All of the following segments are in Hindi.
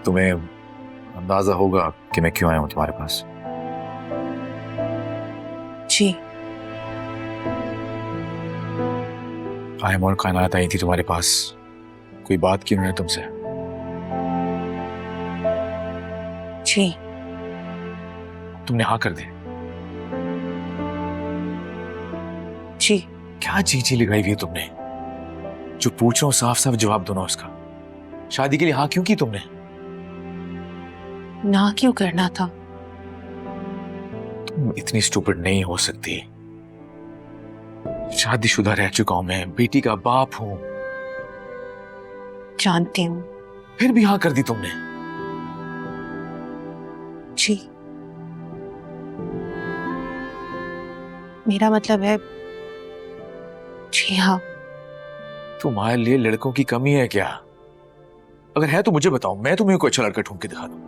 तुम्हें अंदाजा होगा कि मैं क्यों आया हूं तुम्हारे पास। जी। आयम और कायनात आई थी तुम्हारे पास, कोई बात की उन्होंने तुमसे? जी। तुमने हाँ कर दी? जी। क्या चीची लगाई हुई है तुमने? जो पूछ रहा हूं साफ साफ जवाब दो ना उसका। शादी के लिए हाँ क्यों की तुमने? ना क्यों करना था? तुम इतनी स्टूपिड नहीं हो सकती। शादीशुदा रह चुका हूं मैं, बेटी का बाप हूं। जानती हूँ। फिर भी हाँ कर दी तुमने? जी। मेरा मतलब है जी हाँ। तुम्हारे लिए लड़कों की कमी है क्या? अगर है तो मुझे बताओ, मैं तुम्हें कोई अच्छा लड़का ढूंढ के दिखा दूं।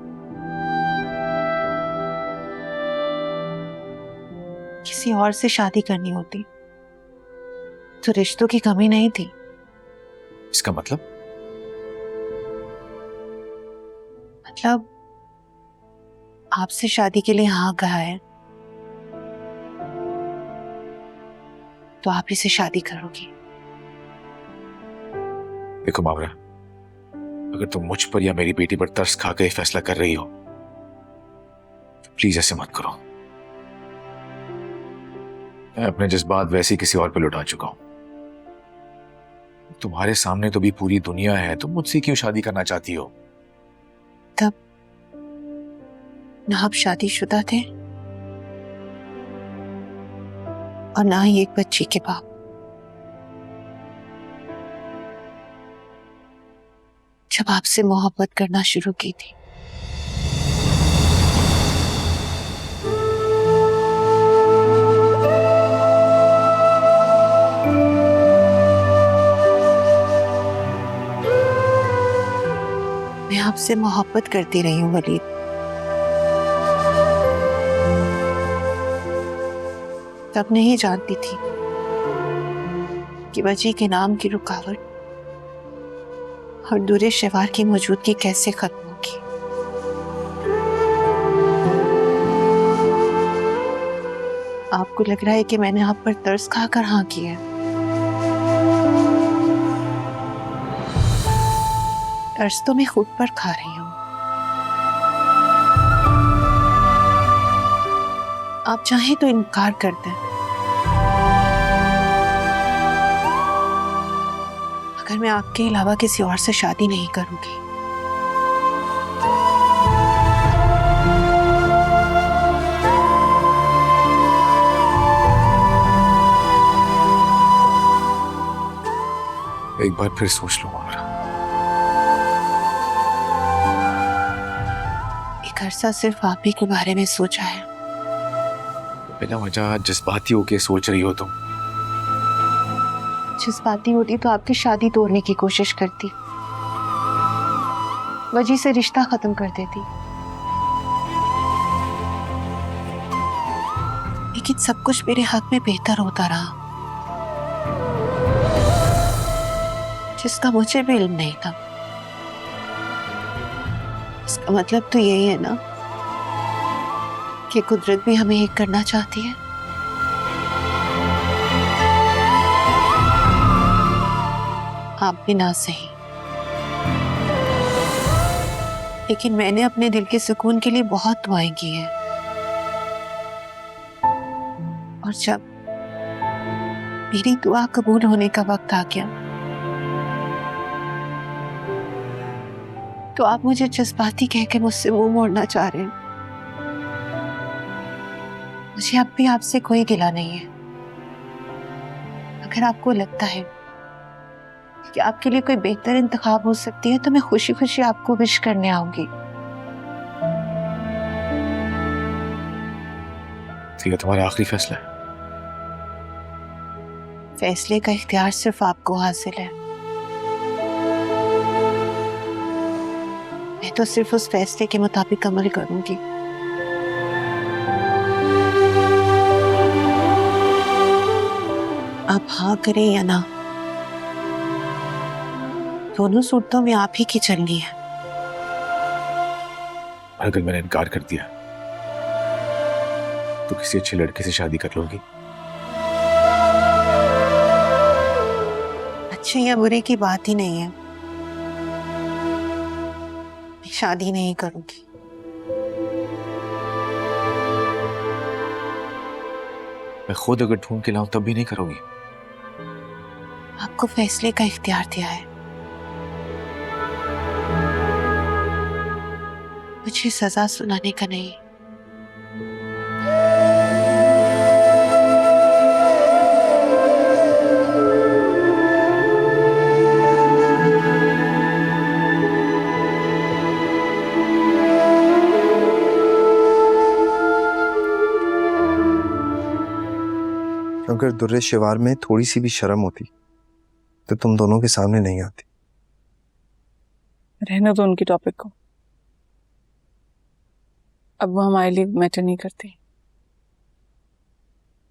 किसी और से शादी करनी होती तो रिश्तों की कमी नहीं थी। इसका मतलब? मतलब आपसे शादी के लिए हाँ कहा है तो आप ही से शादी करोगी। देखो मावरा, अगर तुम मुझ पर या मेरी बेटी पर तरस खा के फैसला कर रही हो तो प्लीज ऐसे मत करो। मैं अपने जज्बात वैसे ही किसी और पे लुटा चुका हूं। तुम्हारे सामने तो भी पूरी दुनिया है, तुम मुझसे क्यों शादी करना चाहती हो? तब ना आप शादीशुदा थे और ना ही एक बच्ची के बाप। जब आपसे मोहब्बत करना शुरू की थी मैं आपसे मोहब्बत करती रही हूँ वलीद। तब नहीं जानती थी कि बच्ची के नाम की रुकावट और दूरे शिवार की मौजूदगी कैसे खत्म होगी। आपको लग रहा है कि मैंने आप पर तरस खाकर हाँ किया है। तरस तो मैं खुद पर खा रही हूँ। आप चाहें तो इनकार कर दें, अगर मैं आपके अलावा किसी और से शादी नहीं करूंगी। एक बार फिर सोच लो मावरा। एक अरसा सिर्फ आप ही के बारे में सोचा है। बिना वजह जज्बाती होके सोच रही हो तुम। जज्बाती होती तो आपकी शादी तोड़ने की कोशिश करती, वजह से रिश्ता खत्म कर देती। लेकिन सब कुछ मेरे हक में बेहतर होता रहा, जिसका मुझे भी इल्म नहीं था। इसका मतलब तो यही है ना कि कुदरत भी हमें एक करना चाहती है। आप भी ना सही, लेकिन मैंने अपने दिल के सुकून के लिए बहुत दुआएं की हैं। और जब मेरी दुआ कबूल होने का वक्त आ गया तो आप मुझे जज्बाती कह के मुझसे मुंह मोड़ना चाह रहे हैं। मुझे अब भी आपसे कोई गिला नहीं है। अगर आपको लगता है कि आपके लिए कोई बेहतर इंतखाब हो सकती है तो मैं खुशी खुशी आपको विश करने आऊंगी। तो ये तुम्हारा आखिरी फैसला है? फैसले का इख्तियार सिर्फ आपको हासिल है। मैं तो सिर्फ उस फैसले के मुताबिक अमल करूंगी। आप हाँ करें या ना, दोनों सूरतों में आप ही की चलनी है। अगर मैंने इनकार कर दिया तो किसी अच्छे लड़के से शादी कर लोगी? अच्छे या बुरे की बात ही नहीं है, मैं शादी नहीं करूंगी। मैं खुद अगर ढूंढ के लाऊं तब भी नहीं करोगी? आपको फैसले का इख्तियार दिया है, मुझे सजा सुनाने का नहीं। अगर दुर्रे शिवार में थोड़ी सी भी शर्म होती तो तुम दोनों के सामने नहीं आती। रहने दो उनकी टॉपिक को, अब वो हमारे लिए मैटर नहीं करती।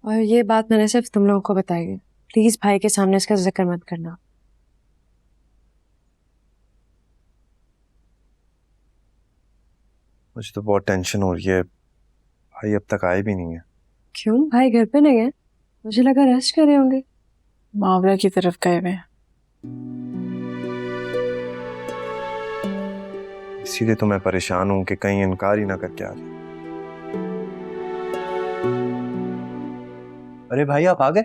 और ये बात मैंने सिर्फ तुम लोगों को बताई है, प्लीज भाई के सामने इसका जिक्र मत करना। मुझे तो बहुत टेंशन हो रही है, भाई अब तक आए भी नहीं है। क्यों, भाई घर पे नहीं है? मुझे लगा रेस्ट कर रहे होंगे। मुहावरा की तरफ गए हुए हैं। इसीलिए तो मैं परेशान हूं कि कहीं इनकार ही ना करके आ जाए। अरे भाई आप आ गए?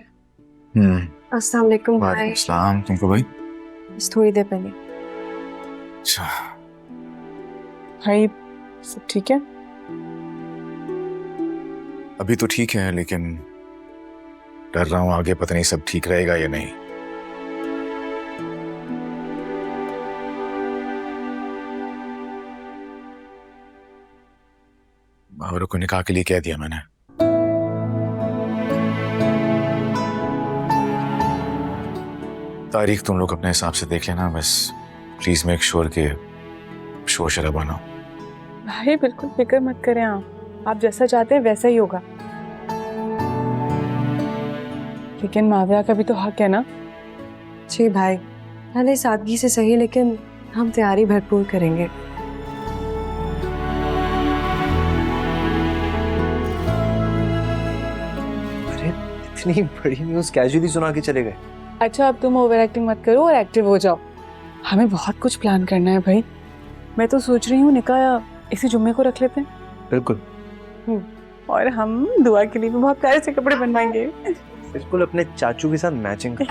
अस्सलाम वालेकुम भाई। वालेकुम सलाम। तुमको भाई? बस थोड़ी देर पहले। अच्छा, भाई सब ठीक है? अभी तो ठीक है, लेकिन डर रहा हूं आगे पता नहीं सब ठीक रहेगा या नहीं। मुहावरों को निकाह के लिए कह दिया मैंने। तारीख तुम लोग अपने हिसाब से देख लेना, बस प्लीज मेक श्योर के शोर शराबा ना हो। भाई बिल्कुल फिक्र मत करें, आप जैसा चाहते हैं वैसा ही होगा। लेकिन माविया का भी तो हक है ना। जी भाई, भले सादगी से सही, लेकिन हम तैयारी भरपूर करेंगे। अरे इतनी बड़ी न्यूज़ कैजुअली सुना के चले गए। अच्छा अब तुम ओवर एक्टिंग मत करो और एक्टिव हो जाओ। हमें बहुत कुछ प्लान करना है भाई। मैं तो सोच रही हूँ निकाह इसी जुम्मे को रख लेते हैं। बिल्कुल। और हम दुआ के लिए भी बहुत प्यारे से कपड़े बनवाएंगे। बिल्कुल अपने चाचू के साथ मैचिंग कर।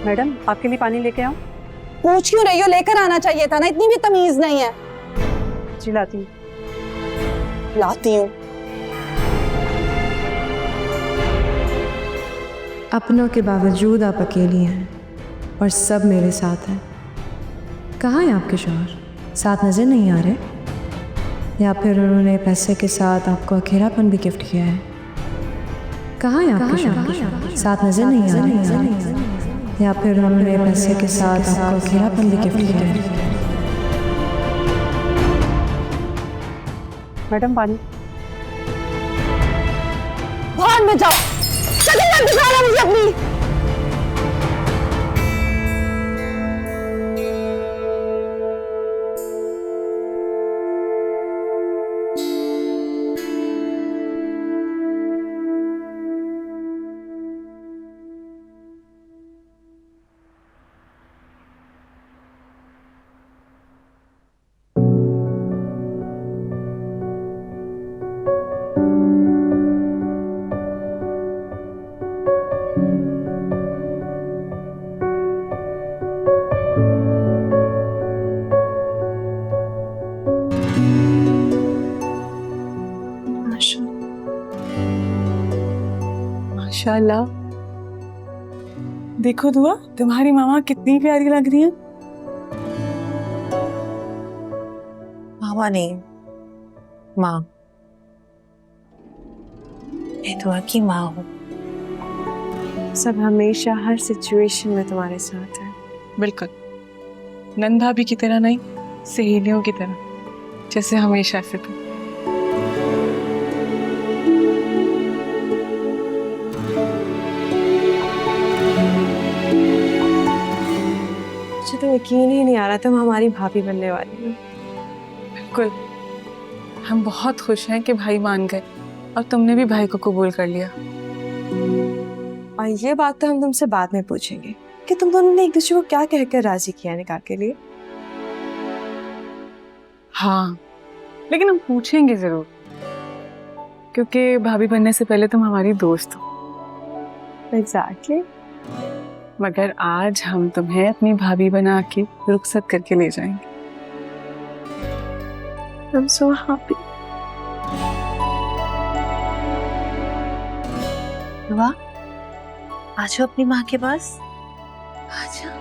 मैडम आपके लिए पानी लेके आओ। पूछ क्यों रही हो? लेकर आना चाहिए था ना, इतनी भी तमीज नहीं है। चिल्लाती हूँ। लाती हूँ। अपनों के बावजूद आप अकेली हैं और सब मेरे साथ हैं। कहाँ हैं आपके शौहर? साथ नजर नहीं आ रहे? या फिर उन्होंने पैसे के साथ आपको अकेलापन भी गिफ्ट किया है? कहाँ हैं आपके शौहर? साथ नजर नहीं आ रहे? या फिर उन्होंने पैसे के साथ आपको अकेलापन भी गिफ्ट किया है? मैडम पानी। भाड़ में जाओ, शक्ल मत दिखाना मुझे अपनी। माशाल्लाह, देखो दुआ, तुम्हारी मामा कितनी प्यारी लग रही है। मामा नहीं, माँ। मैं दुआ की माँ हूँ। सब हमेशा हर सिचुएशन में तुम्हारे साथ है। बिल्कुल, नंद भाभी की तरह नहीं, सहेलियों की तरह, जैसे हमेशा से तुम। मुझे तो यकीन ही नहीं आ रहा तुम हमारी भाभी बनने वाली हो। बिल्कुल, हम बहुत खुश हैं कि भाई मान गए और तुमने भी भाई को कबूल कर लिया। और ये बात तो हम तुमसे बाद में पूछेंगे कि तुम दोनों ने एक दूसरे को क्या कहकर राजी किया निकाह के लिए। हाँ, लेकिन हम पूछेंगे जरूर, क्योंकि भाभी बनने से पहले तुम हमारी दोस्त हो। एग्जैक्टली। मगर आज हम तुम्हें अपनी भाभी बना के रुखसत करके ले जाएंगे। I'm so happy. वाह, आ जाओ अपनी माँ के पास, आ जाओ।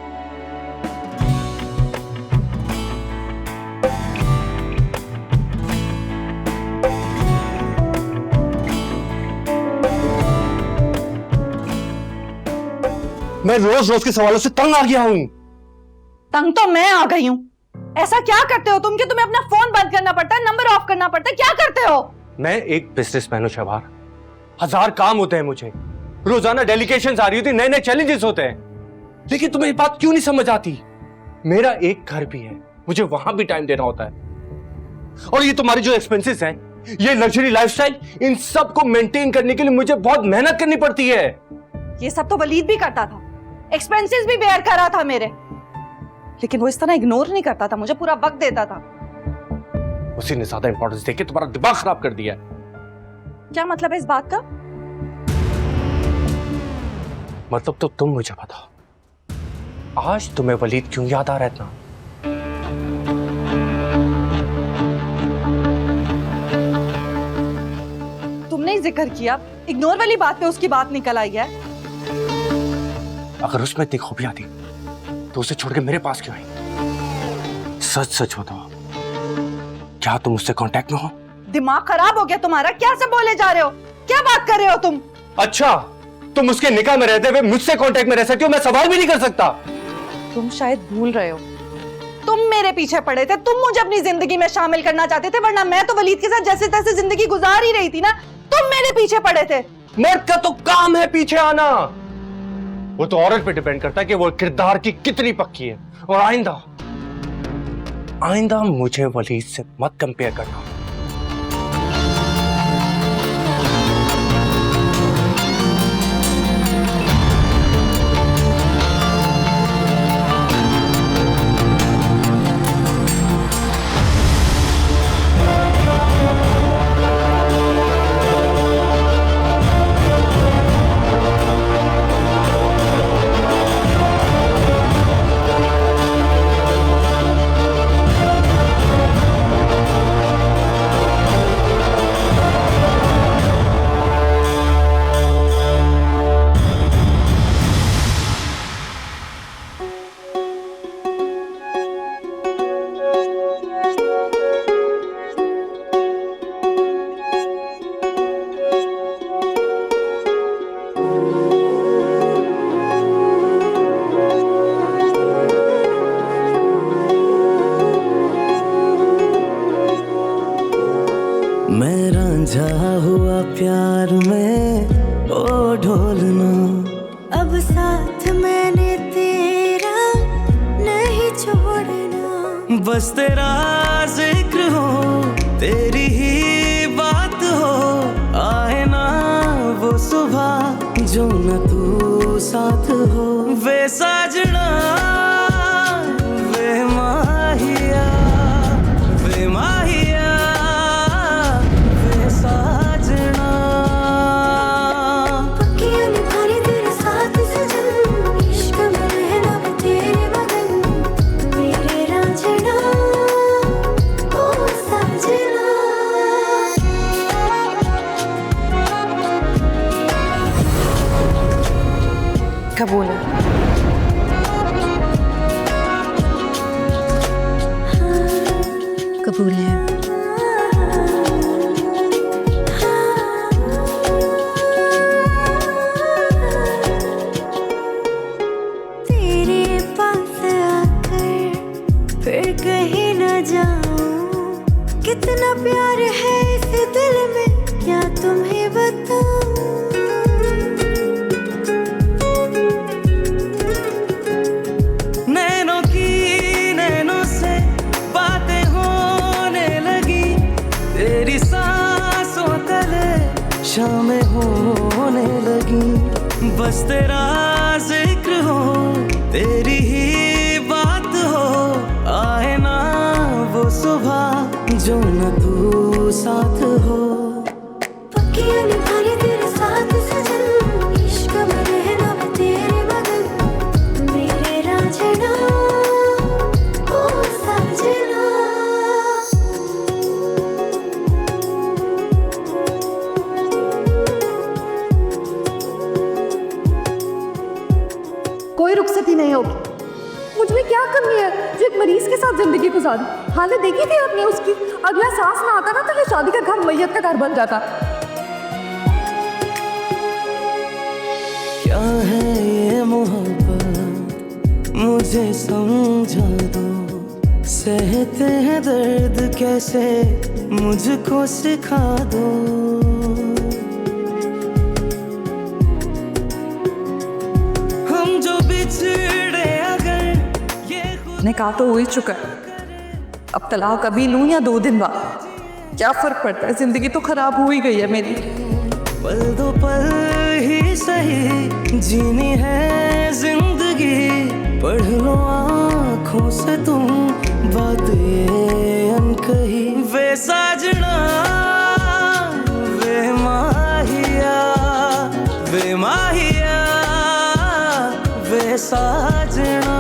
मैं रोज रोज के सवालों से तंग आ गया हूँ। तंग तो मैं आ गई हूँ। ऐसा क्या करते हो तुम कि तुम्हें अपना फोन बंद करना पड़ता है, नंबर ऑफ करना पड़ता है, क्या करते हो? मैं एक बिजनेसमैन हूँ शबार, 1000 काम होते हैं मुझे, रोजाना डेलीगेशंस आ रही होती, नए नए चैलेंजेस होते हैं, लेकिन तुम्हें ये बात क्यों नहीं समझ आती? मेरा एक घर भी है, मुझे वहां भी टाइम देना होता है, और ये तुम्हारी जो एक्सपेंसेस हैं, ये लग्जरी लाइफस्टाइल, इन सब को मेंटेन करने के लिए मुझे बहुत मेहनत करनी पड़ती है। ये सब तो वलीद भी करता था, एक्सपेंसेस भी बेयर कर रहा था मेरे, लेकिन वो इस तरह इग्नोर नहीं करता था, मुझे पूरा वक्त देता था। उसी ने ज्यादा इंपॉर्टेंस देके तुम्हारा दिमाग खराब कर दिया। क्या मतलब है इस बात का? मतलब तो तुम मुझे बताओ, आज तुम्हें वलीद क्यों याद आ रहा है इतना? तुमने ही जिक्र किया, इग्नोर वाली बात पे उसकी बात निकल आई है। अगर उसमें इतनी खूबियां थी तो उसे छोड़ के मेरे पास क्यों आई? सच सच बताओ, क्या तुम उससे कांटेक्ट में हो? दिमाग खराब हो गया तुम्हारा? क्या सब बोले जा रहे हो? क्या बात कर रहे हो तुम? अच्छा, तुम उसके निकाह में रहते हुए मुझसे कांटेक्ट में रह सकती हो, मैं सवाल भी नहीं कर सकता। तुम शायद भूल रहे हो, तुम मेरे पीछे पड़े थे, तुम मुझे अपनी जिंदगी में शामिल करना चाहते थे, वरना मैं तो वलीद के साथ जैसे तैसे जिंदगी गुजार ही रही थी ना। तुम मेरे पीछे पड़े थे। मर्द का तो काम है पीछे आना, वो तो औरत पे डिपेंड करता है कि वो किरदार की कितनी पक्की है। और आइंदा मुझे वलीद से मत कंपेयर करना। मैं रांझा हुआ प्यार में, ओ ढोलना अब साथ मैंने तेरा नहीं छोड़ना। बस तेरा जिक्र हो, तेरी ही बात हो, आए ना वो सुबह जो न तू साथ हो। वे साजना, वे माहिया, वे माहिया, वे साजना। पक्कियां निभाने तेरे साथ सजन, इश्क में रहना मैं तेरे बदन, मेरे रांझना ओ साजना। कबूल है। कबूल है। शामें होने लगी, बस तेरा जिक्र हो, तेरी ही बात हो, आए ना वो सुबह जो न तू साथ हो। पक्कियां निभाने तेरे साथ सजन, इश्क में रहना मैं तेरे मगन, मेरे रांझना ओ सजना। कोई रुखसती नहीं होगी। मुझ में क्या कमी है जो एक मरीज के साथ जिंदगी गुजारी? हालत देखी थी आपने उसकी? अगला सांस ना आता ना तो ये शादी का घर मैयत का घर बन जाता। क्या है ये मोहब्बत, मुझे समझा दो, सहते हैं दर्द कैसे मुझको सिखा दो। हम जो बिछड़े अगर ये निकाह तो हो ही चुका है, अब तलाक अभी लूं या 2 दिन बाद, क्या फर्क पड़ता है? जिंदगी तो खराब हो ही गई है मेरी। पल दो पल ही सही जीनी है जिंदगी, पढ़ लो आँखों से तुम बात ये अनकही। वे साजना वे माहिया, वे माहिया वे साजना।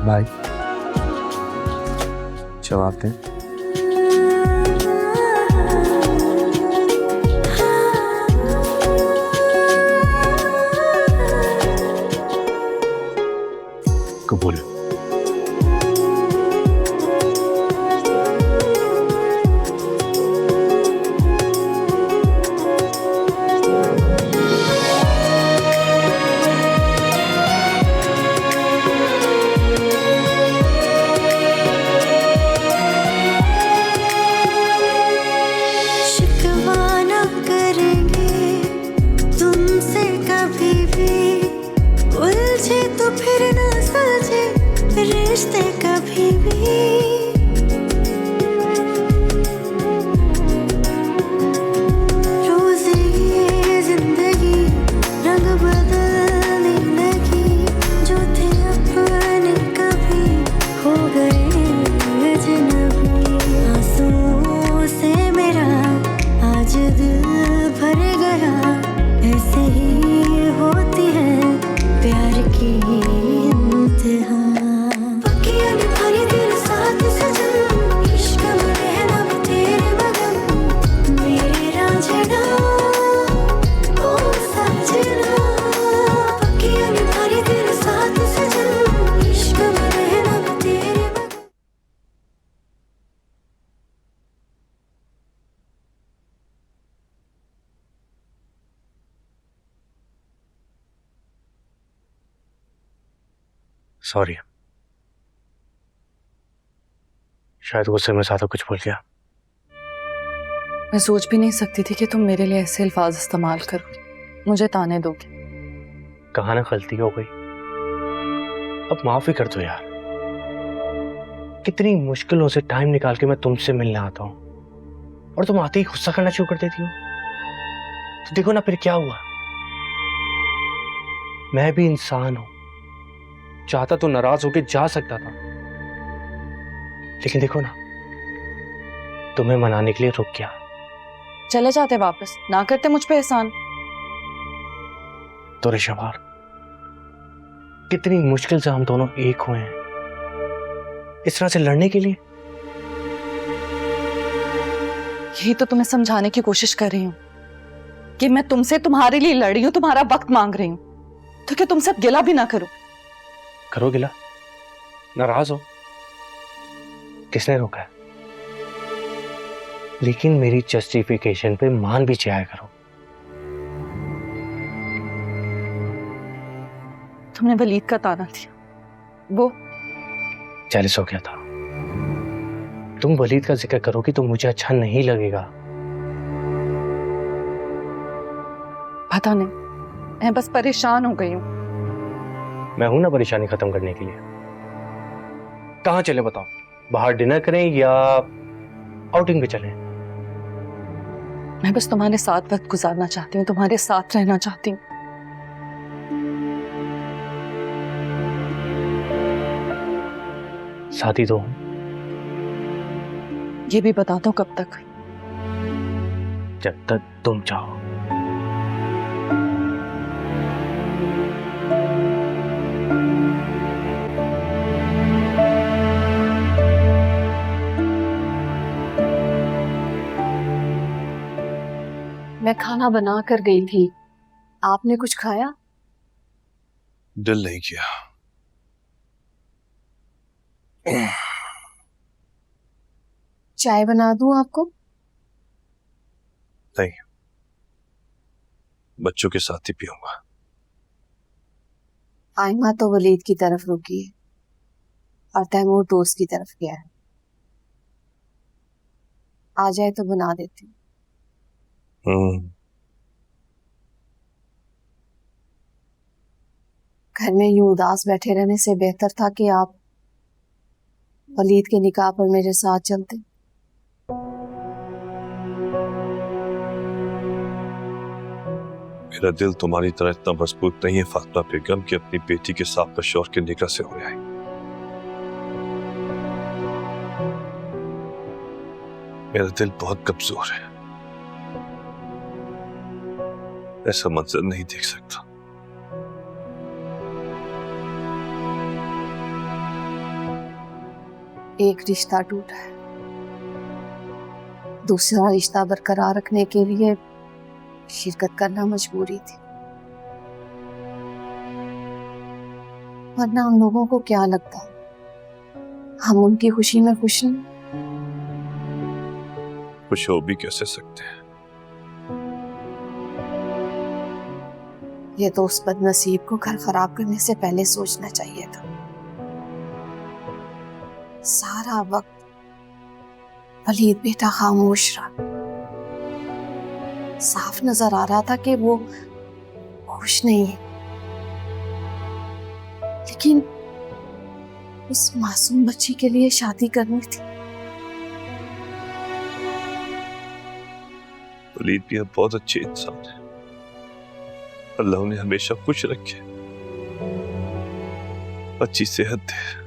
भाई जवाब दें। कबूल। शिकवा ना करेंगे तुमसे कभी भी, उलझे तो फिर ना सुलझे रिश्ते कभी भी। रोज ये जिंदगी रंग बदलने लगी, जो थे अपने कभी हो गए अजनबी। आंसुओं से मेरा आज दिल भर गया, ऐसे ही होती है प्यार की इंतहा। पक्कियां निभाने तेरे साथ सजन, इश्क में रहना मैं तेरे मगन, मेरे रांझना ओ सजना। पक्कियां निभाने तेरे साथ सजन, इश्क में रहना मैं तेरे मगन। सॉरी, शायद गुस्से में ज्यादा कुछ बोल गया। मैं सोच भी नहीं सकती थी कि तुम मेरे लिए ऐसे अल्फाज इस्तेमाल करो, मुझे ताने दोगे। कहा ना गलती हो गई, अब माफी कर दो यार। कितनी मुश्किलों से टाइम निकाल के मैं तुमसे मिलने आता हूं और तुम आते ही गुस्सा करना शुरू कर देती हो। तो देखो ना फिर क्या हुआ। मैं भी इंसान हूं, चाहता तो नाराज होके जा सकता था, लेकिन देखो ना तुम्हें मनाने के लिए रुक गया। चले जाते वापस, ना करते मुझ पे एहसान। तो रिशवार, कितनी मुश्किल से हम दोनों एक हुए हैं, इस तरह से लड़ने के लिए। यही तो तुम्हें समझाने की कोशिश कर रही हूँ कि मैं तुमसे तुम्हारे लिए लड़ रही हूँ, तुम्हारा वक्त मांग रही हूँ, तो क्या तुमसे अब गिला भी ना करूं? करो गिला, नाराज हो, किसने रोका है? लेकिन मेरी जस्टिफिकेशन पे मान भी जाया करो। तुमने वलीद का ताना दिया, वो जेलस हो गया था। तुम वलीद का जिक्र करोगी तो मुझे अच्छा नहीं लगेगा। पता नहीं, मैं बस परेशान हो गई हूँ। मैं हूं ना परेशानी खत्म करने के लिए। कहाँ चले बताओ, बाहर डिनर करें या आउटिंग पे चलें? मैं बस तुम्हारे साथ वक्त गुजारना चाहती हूँ, तुम्हारे साथ रहना चाहती हूँ। साथी तो हूं। ये भी बता दो कब तक? जब तक तुम चाहो। मैं खाना बना कर गई थी, आपने कुछ खाया? दिल नहीं किया। चाय बना दूं आपको? नहीं, बच्चों के साथ ही पीऊंगा। आयमा तो वलीद की तरफ रुकी है और तैमूर दोस्त की तरफ गया है। आ जाए तो बना देती हूँ। घर में यूं उदास बैठे रहने से बेहतर था कि आप वलीद के निकाह पर मेरे साथ चलते। मेरा दिल तुम्हारी तरह इतना मजबूत नहीं है फातिमा बेगम कि अपनी बेटी के साथ बशौर के निकाह से हो जाए। मेरा दिल बहुत कमजोर है, ऐसा मंजर नहीं देख सकता। एक रिश्ता टूटा है, दूसरा रिश्ता बरकरार रखने के लिए शिरकत करना मजबूरी थी, वरना उन लोगों को क्या लगता हम उनकी खुशी में खुश नहीं। खुश हो भी कैसे सकते हैं? ये तो उस बदनसीब को घर खराब करने से पहले सोचना चाहिए था। सारा वक्त वलीद बेटा खामोश रहा, साफ नजर आ रहा था कि वो खुश नहीं है, लेकिन उस मासूम बच्ची के लिए शादी करनी थी। वलीद भी अब बहुत अच्छे इंसान है, अल्लाह उन्हें हमेशा खुश रखे, अच्छी सेहत दे।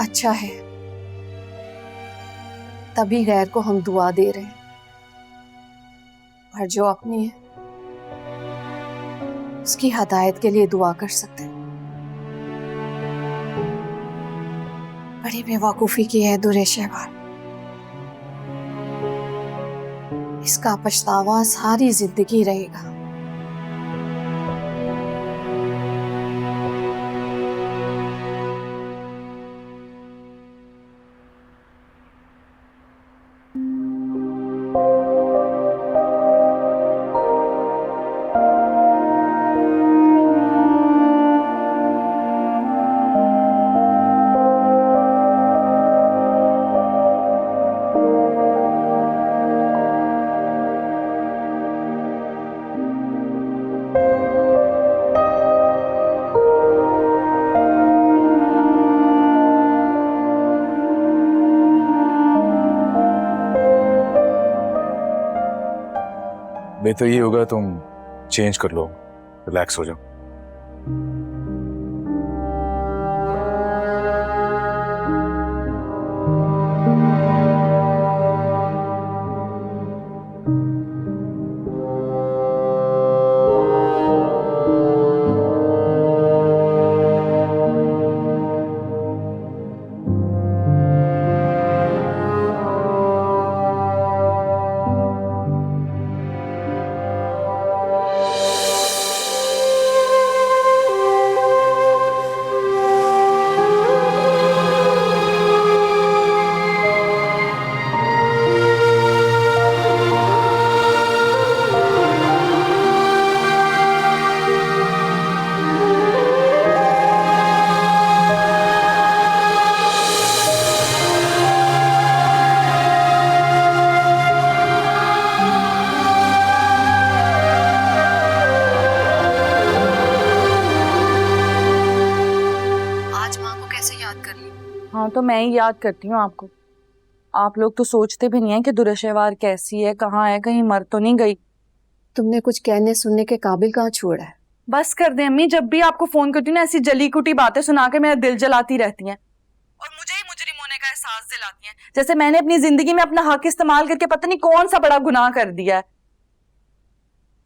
अच्छा है, तभी गैर को हम दुआ दे रहे हैं, और जो अपनी है उसकी हदायत के लिए दुआ कर सकते हैं। बड़ी बेवकूफी की है दुरे शहबार, इसका पछतावा सारी जिंदगी रहेगा। बेहतर ये होगा तुम चेंज कर लो, रिलैक्स हो जाओ। याद कर ली। हाँ तो मैं ही याद करती हूँ आपको। आप लोग तो सोचते भी नहीं है कि दुरेशेवार कैसी है, कहाँ है, कहीं मर तो नहीं गई। तुमने कुछ कहने सुनने के काबिल कहाँ छोड़ा है। बस कर दे अम्मी, जब भी आपको फोन करती हूँ ना ऐसी जली कुटी बातें सुना के मेरा दिल जलाती रहती हैं और मुझे ही मुजरिम होने का एहसास दिलाती हैं, जैसे मैंने अपनी जिंदगी में अपना हक इस्तेमाल करके पता नहीं कौन सा बड़ा गुनाह कर दिया है।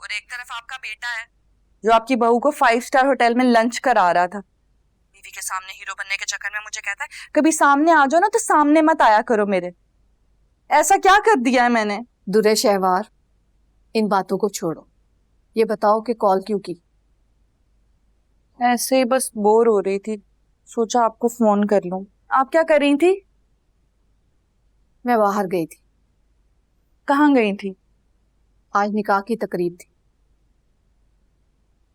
और एक तरफ आपका बेटा है जो आपकी बहू को 5 स्टार होटल में लंच करा रहा था, बीवी के सामने हीरो बनने के चक्कर में मुझे कहता है कभी सामने आ जाओ ना तो सामने मत आया करो मेरे। ऐसा क्या कर दिया है मैंने? दुरे शहवार, इन बातों को छोड़ो, ये बताओ कि कॉल क्यों की। ऐसे ही बस बोर हो रही थी, सोचा आपको फोन कर लूं। आप क्या कर रही थी? मैं बाहर गई थी। कहाँ गई थी? आज निकाह की तकरीब थी।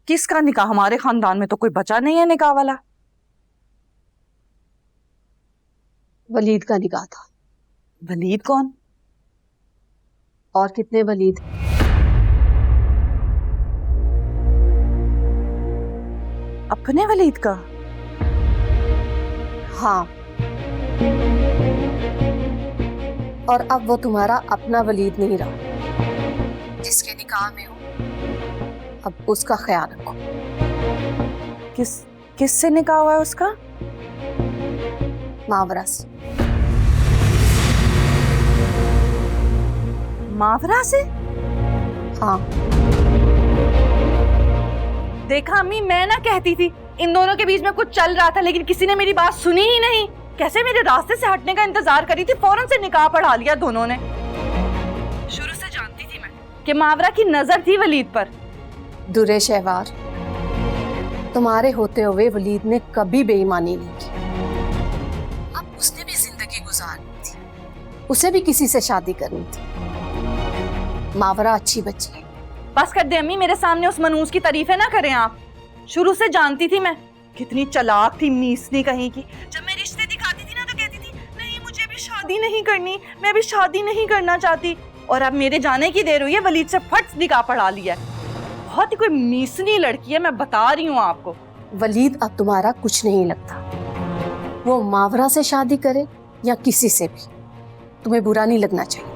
किसका निकाह? हमारे खानदान में तो कोई बचा नहीं है निकाह वाला। वलीद का निकाह था। वलीद कौन? और कितने वलीद? अपने वलीद का? हाँ, और अब वो तुम्हारा अपना वलीद नहीं रहा जिसके निकाह में हो। अब उसका ख्याल रखो। किससे निकाह हुआ है उसका? मावरा से। मावरा से? हाँ। देखा अम्मी, मैं ना कहती थी इन दोनों के बीच में कुछ चल रहा था, लेकिन किसी ने मेरी बात सुनी ही नहीं। कैसे मेरे रास्ते से हटने का इंतजार करी थी, फौरन से निकाह पढ़ा लिया दोनों ने। शुरू से जानती थी मैं कि मावरा की नजर थी वलीद पर। दुरे शहवार, तुम्हारे होते हुए वलीद ने कभी बेईमानी नहीं की। अब उसने भी जिंदगी गुजारनी थी, उसे भी किसी से शादी करनी थी। मावरा अच्छी बच्ची है। बस कर दे अम्मी, मेरे सामने उस मनूस की तारीफें ना करें आप। शुरू से जानती थी मैं कितनी चालाक थी, मीसनी कहीं की। जब मैं रिश्ते दिखाती थी ना तो कहती थी नहीं मुझे भी शादी नहीं करनी, मैं भी शादी नहीं करना चाहती। और अब मेरे जाने की देर हुई है, वलीद से फट निकाह पढ़ा लिया है। बहुत ही कोई मीसनी लड़की है, मैं बता रही हूँ आपको। वलीद अब तुम्हारा कुछ नहीं लगता। वो मावरा से शादी करे या किसी से भी, तुम्हें बुरा नहीं लगना चाहिए।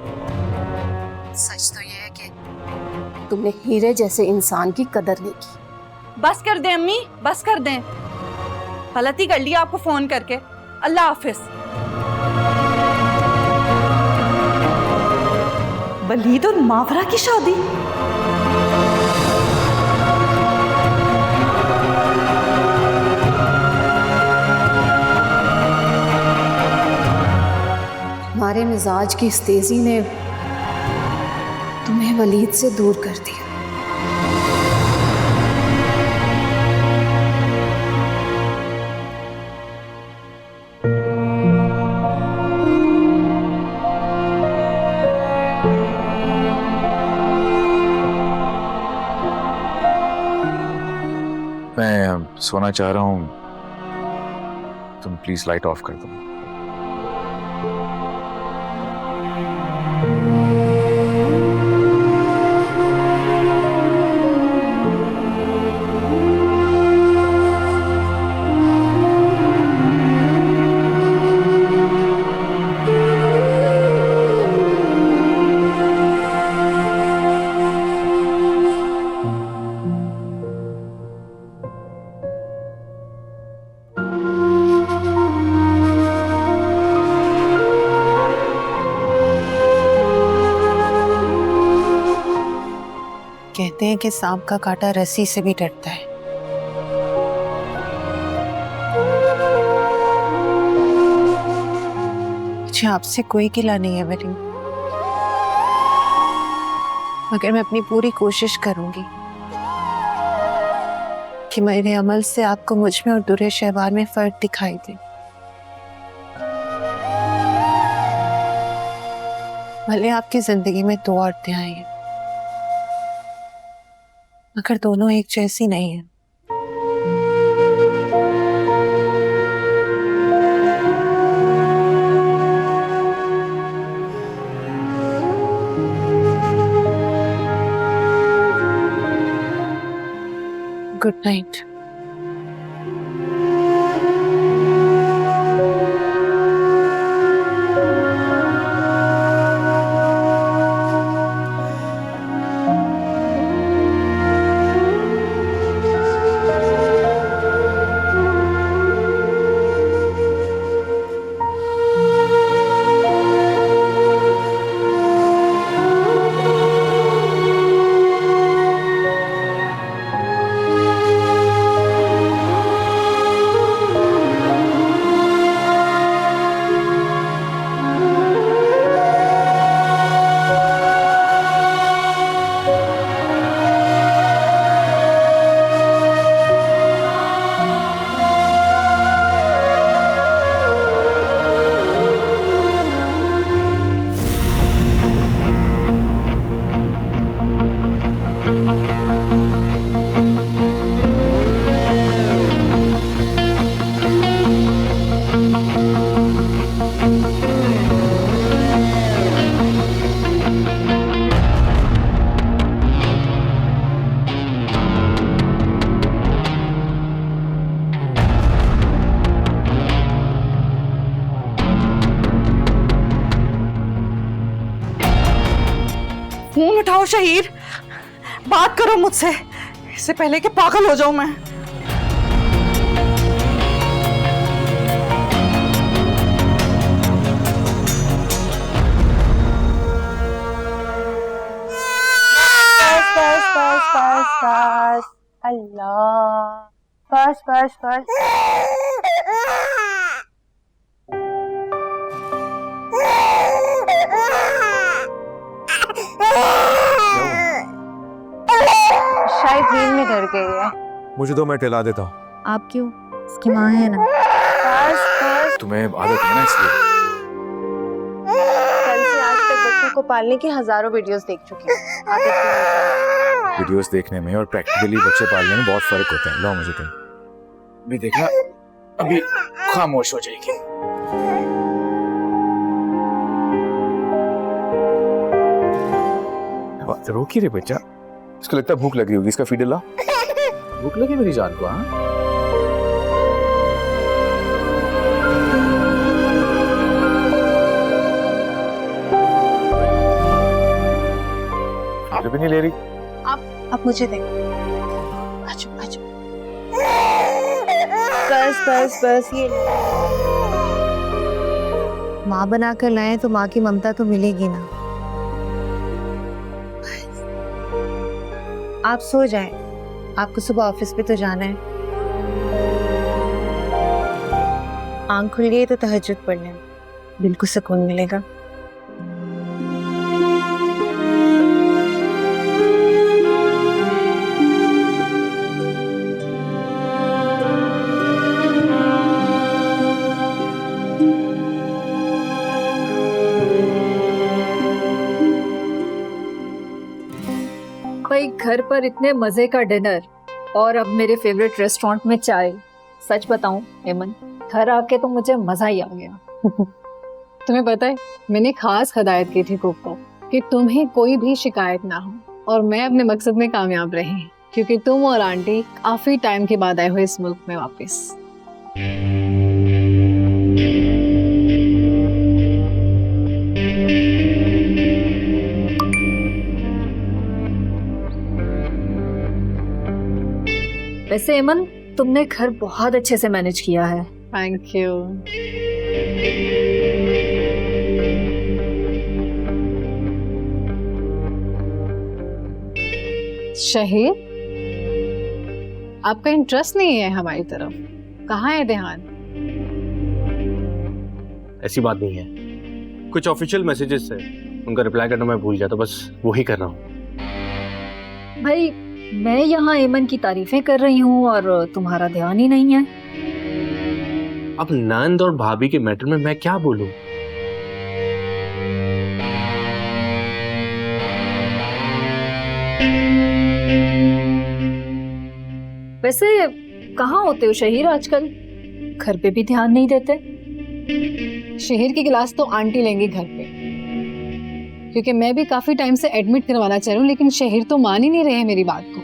सच तो ये है कि तुमने हीरे जैसे इंसान की कदर नहीं की। बस कर दे अम्मी, बस कर दें। गलती कर लिया आपको फोन करके। अल्लाह हाफिज। वलीद और मावरा की शादी? हमारे मिजाज की इस तेजी ने तुम्हें वलीद से दूर कर दिया। मैं सोना चाह रहा हूँ, तुम प्लीज लाइट ऑफ कर दो। कहते हैं कि सांप का काटा रस्सी से भी डरता है। मुझे आपसे कोई गिला नहीं है वरीन, मगर मैं अपनी पूरी कोशिश करूंगी कि मेरे अमल से आपको मुझ में और दुरे शहवार में फर्क दिखाई दे। भले आपकी जिंदगी में 2 औरतें आई हैं, मगर दोनों एक जैसी नहीं है। Good night. फोन उठाओ शहीर, बात करो मुझसे, इससे पहले कि पागल हो जाऊं मैं। बस बस बस बस, अल्लाह, बस बस बस। शायद नींद में डर गई है। मुझे दो, मैं टहला देता हूँ। आप क्यों? इसकी माँ है ना। बस बस। तुम्हें आदत है ना इसलिए। कल से आज तक बच्चों को पालने की हजारों वीडियोस देख चुकी हूँ। आदत नहीं है। वीडियोस देखने में और प्रैक्टिकली बच्चे पालने में बहुत फर्क होता है। लो मुझे तुम अभी देखना, अभी खामोश हो जाएगी। रोकी रे बच्चा, इसको लगता है भूख लगी होगी, इसका फीडर ला। भूख लगी मेरी जान को? हाँ, फीडर भी नहीं ले रही। आप मुझे दें। आजो आजो। बस बस बस, ये माँ बनाकर लाए तो माँ की ममता तो मिलेगी ना। आप सो जाएं, आपको सुबह ऑफिस पे तो जाना है। आंख खुल गई तो तहज्जुद पढ़ने में बिल्कुल सुकून मिलेगा। भाई घर पर इतने मजे का डिनर और अब मेरे फेवरेट रेस्टोरेंट में चाय। सच बताऊं एमन, घर आके तो मुझे मजा ही आ गया। तुम्हें पता है, मैंने खास हदायत की थी कुक को कि तुम्हें कोई भी शिकायत ना हो, और मैं अपने मकसद में कामयाब रही, क्योंकि तुम और आंटी काफी टाइम के बाद आए हो इस मुल्क में वापस। वैसे एमन, तुमने घर बहुत अच्छे से मैनेज किया है। Thank you. शहीद, आपका इंटरेस्ट नहीं है हमारी तरफ, कहाँ है ध्यान? ऐसी बात नहीं है, कुछ ऑफिशियल मैसेजेस थे, उनका रिप्लाई करना मैं भूल गया, तो बस वो ही कर रहा हूँ। भाई मैं यहाँ एमन की तारीफें कर रही हूँ और तुम्हारा ध्यान ही नहीं है। अब नंद और भाभी के मैटर में मैं क्या बोलूं? वैसे कहाँ होते हो शहीर आजकल? घर पे भी ध्यान नहीं देते। शहीर की क्लास तो आंटी लेंगी घर पे, क्योंकि मैं भी काफी टाइम से एडमिट करवाना चाह रही हूँ, लेकिन शहीर तो मान ही नहीं रहे मेरी बात को।